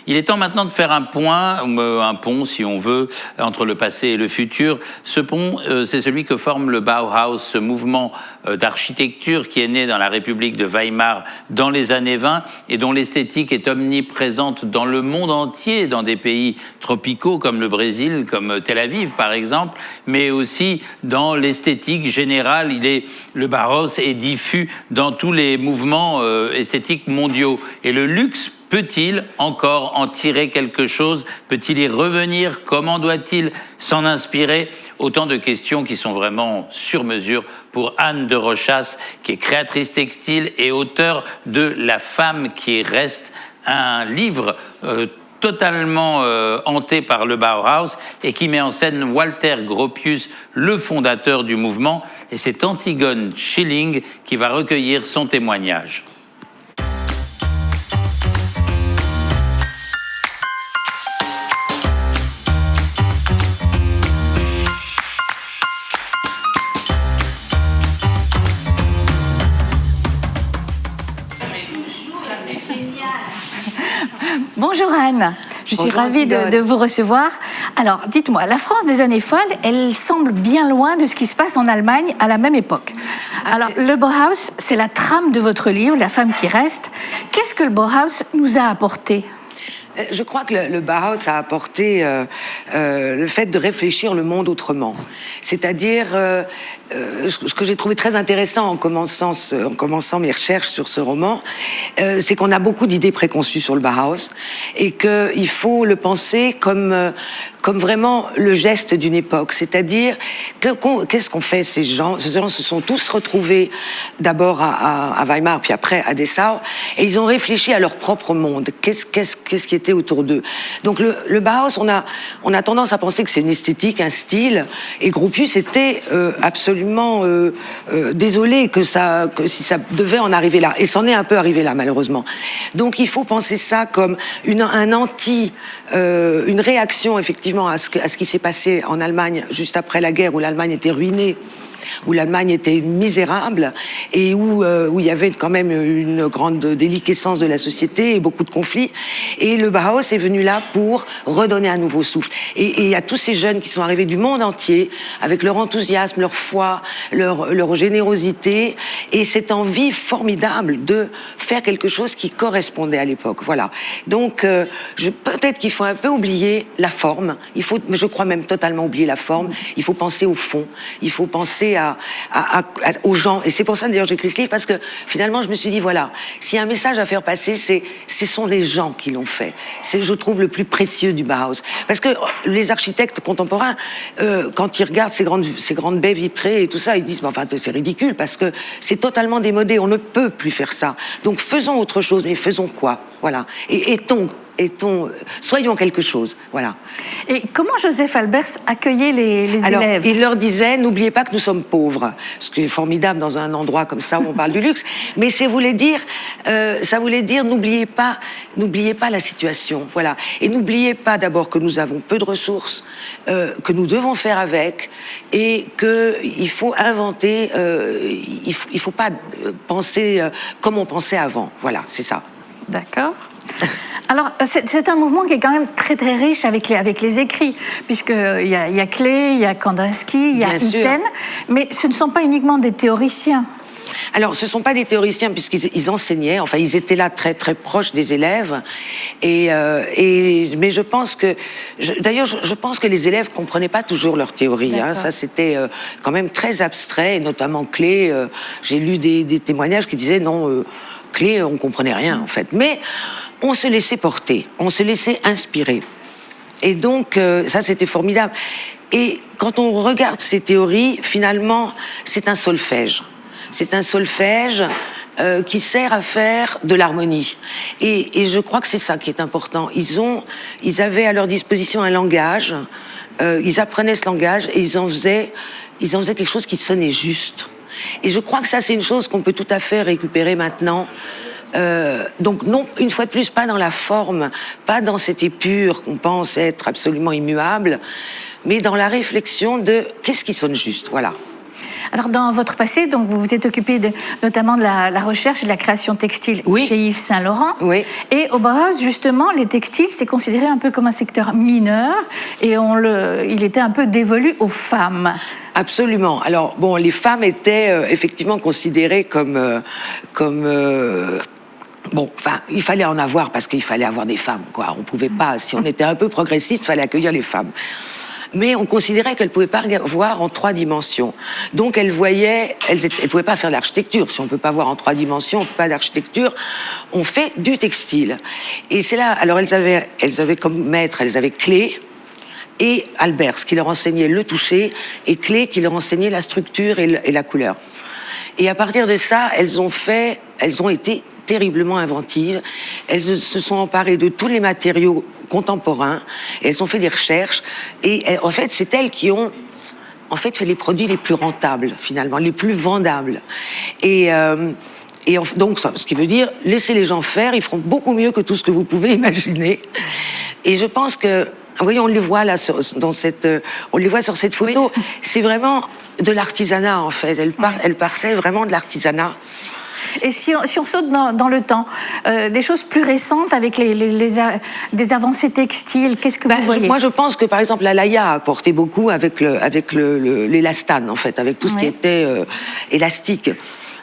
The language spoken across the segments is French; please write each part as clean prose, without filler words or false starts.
Il est temps maintenant de faire un pont si on veut, entre le passé et le futur. Ce pont, c'est celui que forme le Bauhaus, ce mouvement d'architecture qui est né dans la République de Weimar dans les années 20 et dont l'esthétique est omniprésente dans le monde entier, dans des pays tropicaux comme le Brésil, comme Tel Aviv par exemple, mais aussi dans l'esthétique générale. Le Bauhaus est diffus dans tous les mouvements esthétiques mondiaux. Et le luxe peut-il encore en tirer quelque chose? Peut-il y revenir? Comment doit-il s'en inspirer? Autant de questions qui sont vraiment sur mesure pour Anne de Rochas, qui est créatrice textile et auteure de La femme qui reste, un livre totalement hanté par le Bauhaus et qui met en scène Walter Gropius, le fondateur du mouvement. Et c'est Antigone Schilling qui va recueillir son témoignage. Bonjour Anne, je suis ravie de vous recevoir. Alors, dites-moi, la France des années folles, elle semble bien loin de ce qui se passe en Allemagne à la même époque. Alors, le Bauhaus, c'est la trame de votre livre, La femme qui reste. Qu'est-ce que le Bauhaus nous a apporté ? Je crois que le Bauhaus a apporté le fait de réfléchir le monde autrement. C'est-à-dire, ce que j'ai trouvé très intéressant en commençant mes recherches sur ce roman, c'est qu'on a beaucoup d'idées préconçues sur le Bauhaus et qu'il faut le penser comme vraiment le geste d'une époque. C'est-à-dire, qu'est-ce qu'ont fait ces gens? Ces gens se sont tous retrouvés d'abord à Weimar, puis après à Dessau, et ils ont réfléchi à leur propre monde. Qu'est-ce qui était autour d'eux? Donc le Bauhaus, on a tendance à penser que c'est une esthétique, un style, et Gropius était absolument désolé que si ça devait en arriver là, et c'en est un peu arrivé là malheureusement. Donc il faut penser ça comme une réaction effectivement à ce qui s'est passé en Allemagne juste après la guerre, où l'Allemagne était ruinée, où l'Allemagne était misérable et où il y avait quand même une grande déliquescence de la société et beaucoup de conflits. Et le Bauhaus est venu là pour redonner un nouveau souffle. Et il y a tous ces jeunes qui sont arrivés du monde entier avec leur enthousiasme, leur foi, leur générosité et cette envie formidable de faire quelque chose qui correspondait à l'époque. Voilà. Donc, peut-être qu'il faut un peu oublier la forme. Mais je crois même totalement oublier la forme. Il faut penser au fond. Il faut penser aux gens. Et c'est pour ça, d'ailleurs, j'écris ce livre, parce que finalement, je me suis dit, voilà, s'il y a un message à faire passer, ce sont les gens qui l'ont fait. C'est, je trouve, le plus précieux du Bauhaus. Parce que les architectes contemporains, quand ils regardent ces grandes baies vitrées et tout ça, ils disent, mais enfin, c'est ridicule, parce que c'est totalement démodé, on ne peut plus faire ça. Donc, faisons autre chose, mais faisons quoi? Voilà. Et soyons quelque chose, voilà. Et comment Joseph Albers accueillait les élèves? Il leur disait, n'oubliez pas que nous sommes pauvres, ce qui est formidable dans un endroit comme ça où on parle du luxe, mais ça voulait dire, n'oubliez pas la situation, voilà. Et n'oubliez pas d'abord que nous avons peu de ressources, que nous devons faire avec, et qu'il faut inventer, il faut pas penser comme on pensait avant, voilà, c'est ça. D'accord. Alors, c'est un mouvement qui est quand même très très riche avec les écrits, puisqu'il y a Klee, il y a Kandinsky, il y a Itten, mais ce ne sont pas uniquement des théoriciens. Alors, ce ne sont pas des théoriciens puisqu'ils enseignaient, enfin, ils étaient là très très proches des élèves, mais je pense que, je pense que les élèves comprenaient pas toujours leur théorie. Hein, ça, c'était quand même très abstrait, et notamment Klee. J'ai lu des témoignages qui disaient non, Klee, on comprenait rien en fait, mais on se laissait porter, on se laissait inspirer. Et donc, ça, c'était formidable. Et quand on regarde ces théories, finalement, c'est un solfège. C'est un solfège qui sert à faire de l'harmonie. Et je crois que c'est ça qui est important. Ils avaient à leur disposition un langage, ils apprenaient ce langage et ils en faisaient quelque chose qui sonnait juste. Et je crois que ça, c'est une chose qu'on peut tout à fait récupérer maintenant. Donc non, une fois de plus, pas dans la forme, pas dans cette épure qu'on pense être absolument immuable, mais dans la réflexion de qu'est-ce qui sonne juste, voilà. Alors, dans votre passé, donc, vous vous êtes occupé notamment de la recherche et de la création textile chez Yves Saint Laurent. Oui. Et au Bauhaus, justement, les textiles, c'est considéré un peu comme un secteur mineur et il était un peu dévolu aux femmes. Absolument. Alors, bon, les femmes étaient effectivement considérées comme bon, enfin, il fallait en avoir parce qu'il fallait avoir des femmes, quoi. On pouvait pas, si on était un peu progressiste, il fallait accueillir les femmes. Mais on considérait qu'elles ne pouvaient pas voir en 3 dimensions. Donc elles ne pouvaient pas faire de l'architecture. Si on ne peut pas voir en 3 dimensions, on ne peut pas d'architecture. On fait du textile. Et c'est là, alors elles avaient comme maître, elles avaient Klee et Albers, qui leur enseignait le toucher, et Klee qui leur enseignait la structure et la couleur. Et à partir de ça, elles ont été terriblement inventives. Elles se sont emparées de tous les matériaux contemporains. Elles ont fait des recherches. Et en fait, c'est elles qui ont fait les produits les plus rentables, finalement, les plus vendables. Donc, ce qui veut dire, laissez les gens faire, ils feront beaucoup mieux que tout ce que vous pouvez imaginer. Et je pense que, vous voyez, on les voit là, on les voit sur cette photo. Oui. C'est vraiment de l'artisanat, en fait. Elle partait vraiment de l'artisanat. Et si on saute dans le temps, des choses plus récentes avec des avancées textiles, qu'est-ce que vous voyez ? Moi, je pense que, par exemple, la Laïa a apporté beaucoup avec l'élastane, en fait, avec tout ce qui était élastique.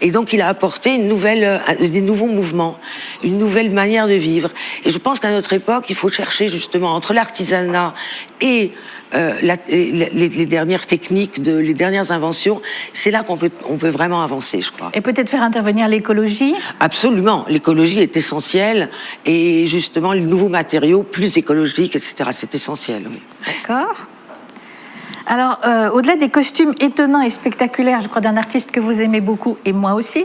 Et donc, il a apporté des nouveaux mouvements, une nouvelle manière de vivre. Et je pense qu'à notre époque, il faut chercher justement entre l'artisanat et les dernières techniques, les dernières inventions. C'est là qu'on peut vraiment avancer, je crois. Et peut-être faire intervenir l'écologie ? Absolument. L'écologie est essentielle. Et justement, les nouveaux matériaux plus écologiques, etc., c'est essentiel. Oui. D'accord. Alors, au-delà des costumes étonnants et spectaculaires, je crois, d'un artiste que vous aimez beaucoup, et moi aussi,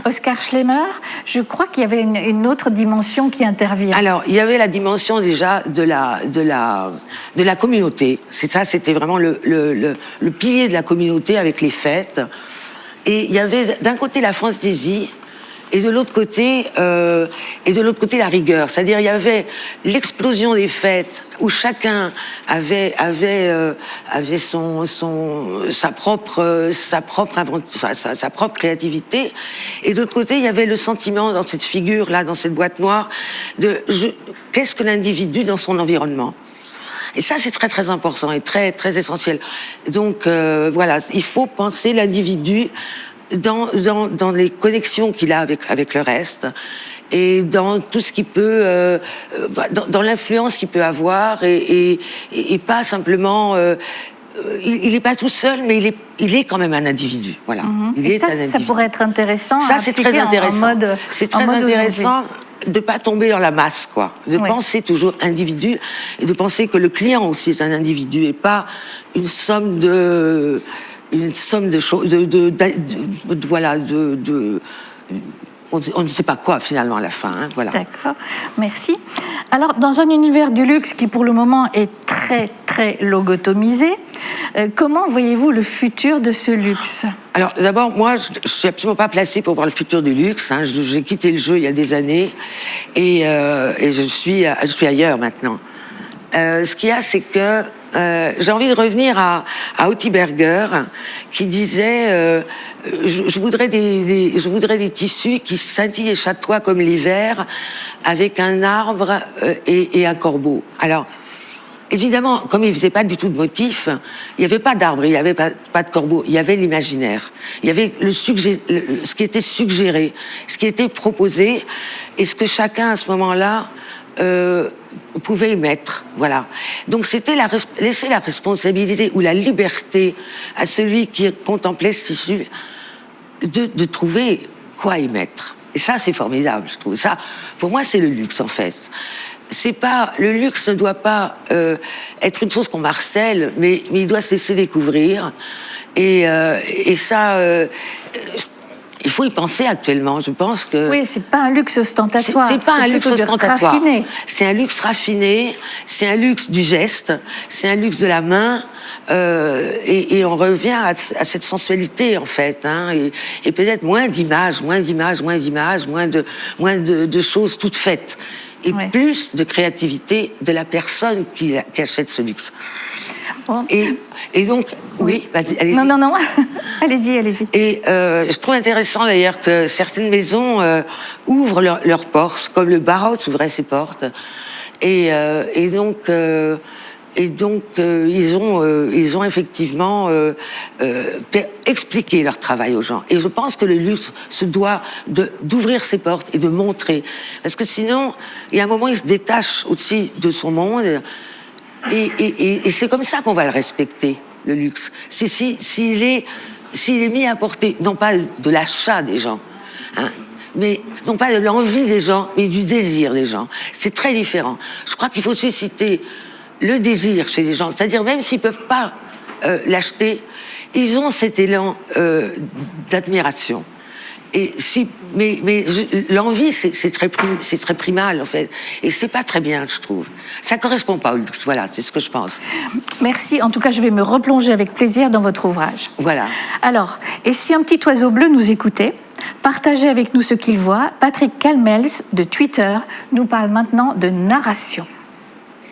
Oskar Schlemmer, je crois qu'il y avait une autre dimension qui intervient. Alors, il y avait la dimension déjà de la communauté. C'était vraiment le pilier de la communauté avec les fêtes. Et il y avait d'un côté la fantaisie, et de l'autre côté la rigueur. C'est-à-dire, il y avait l'explosion des fêtes où chacun avait sa propre créativité. Et de l'autre côté, il y avait le sentiment dans cette figure-là, dans cette boîte noire, qu'est-ce que l'individu dans son environnement. Et ça, c'est très, très important et très, très essentiel. Donc, voilà, il faut penser l'individu dans les connexions qu'il a avec le reste et dans tout ce qu'il peut, dans l'influence qu'il peut avoir et pas simplement. Il n'est pas tout seul, mais il est quand même un individu. Voilà. Et ça pourrait être intéressant. Ça, c'est très intéressant. C'est très intéressant de pas tomber dans la masse, quoi. De penser toujours individu et de penser que le client aussi est un individu et pas une somme de choses, voilà, on ne sait pas quoi finalement à la fin, hein, voilà. D'accord, merci. Alors, dans un univers du luxe qui pour le moment est très très logotomisé, comment voyez-vous le futur de ce luxe ? Alors d'abord, moi, je suis absolument pas placée pour voir le futur du luxe. Hein. J'ai quitté le jeu il y a des années et je suis ailleurs maintenant. Ce qu'il y a, c'est que j'ai envie de revenir à Otti Berger qui disait je voudrais des tissus qui scintillent et chatoient comme l'hiver avec un arbre et un corbeau. Alors évidemment, comme il faisait pas du tout de motif, il n'y avait pas d'arbre, il n'y avait pas de corbeau, il y avait l'imaginaire. Il y avait ce qui était suggéré, ce qui était proposé et ce que chacun à ce moment-là pouvait y mettre, voilà. Donc c'était laisser la responsabilité ou la liberté à celui qui contemplait ce tissu de trouver quoi y mettre. Et ça, c'est formidable, je trouve. Ça, pour moi, c'est le luxe, en fait. Le luxe ne doit pas être une chose qu'on marcelle, mais il doit se laisser découvrir. Et ça... il faut y penser actuellement, je pense que... Oui, c'est pas un luxe ostentatoire. C'est pas un luxe ostentatoire. Raffiné. C'est un luxe raffiné, c'est un luxe du geste, c'est un luxe de la main, et on revient à cette sensualité, en fait, hein, et peut-être moins d'images, moins de choses toutes faites. et Ouais. plus de créativité de la personne qui achète ce luxe. Bon. Et donc, oui, vas-y, allez-y. Non. Allez-y, allez-y. Et je trouve intéressant d'ailleurs que certaines maisons ouvrent leurs portes, comme le Bauhaus ouvrait ses portes. Et donc, ils ont effectivement expliqué leur travail aux gens. Et je pense que le luxe se doit d'ouvrir ses portes et de montrer. Parce que sinon, il y a un moment, il se détache aussi de son monde. Et c'est comme ça qu'on va le respecter, le luxe. S'il est mis à portée, non pas de l'achat des gens, hein, mais non pas de l'envie des gens, mais du désir des gens. C'est très différent. Je crois qu'il faut susciter le désir chez les gens. C'est-à-dire, même s'ils peuvent pas l'acheter, ils ont cet élan d'admiration. Mais l'envie, c'est très primal, en fait. Et c'est pas très bien, je trouve. Ça correspond pas au luxe. Voilà, c'est ce que je pense. Merci. En tout cas, je vais me replonger avec plaisir dans votre ouvrage. Voilà. Alors, et si un petit oiseau bleu nous écoutait, partagez avec nous ce qu'il voit. Patrick Calmels, de Twitter, nous parle maintenant de narration.